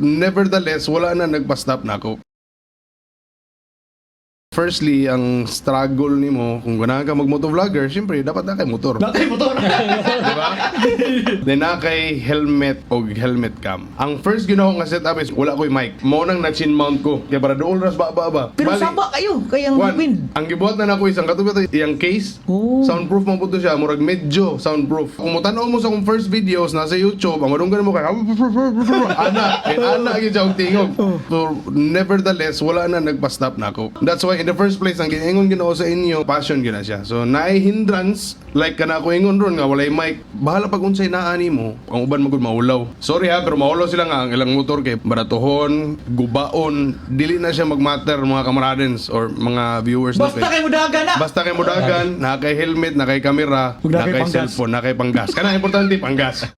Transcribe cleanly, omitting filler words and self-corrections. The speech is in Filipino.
Nevertheless, wala na nagpa-stop na ako. Firstly, ang struggle nimo kung ganahan ka mag-motovlogger, syempre dapat na kay motor. Nakay motor. Diba? Then na kay helmet o helmet cam. Ang first ginawa ko nga setup is wala ko'y mic. Mo nang na-chin mount ko. Kaya para doon ras ba. Pero Bali, saba kayo, kayang Juan, wind. ang gibuhat na nako isang katubit iyang case. Oh. Soundproof man pud to siya, murag medyo soundproof. Kung mutanaw mo sa akong first videos nasa YouTube, ang madunggan mo kay ana gyud siya og tingog. So nevertheless, wala na nagpa-stop na ako. That's why in the first place ang gingon ginoo sa inyo, passion gyud na siya. So naay hindrance like kana ko ingon ron nga walay mic. Bahala pag unsay naa nimo, ang uban magud maulaw. Sorry ha, pero maulaw sila nga ang ilang motor kay baratuhon, gubaon, dili na siya magmatter mga kamaradens or mga viewers Basta natin. kayo mudagan na. Basta kay mudagan, na kay helmet, na kay kamera, Huwag na na kay kay panggas. cellphone, na kay panggas. Kana importante panggas.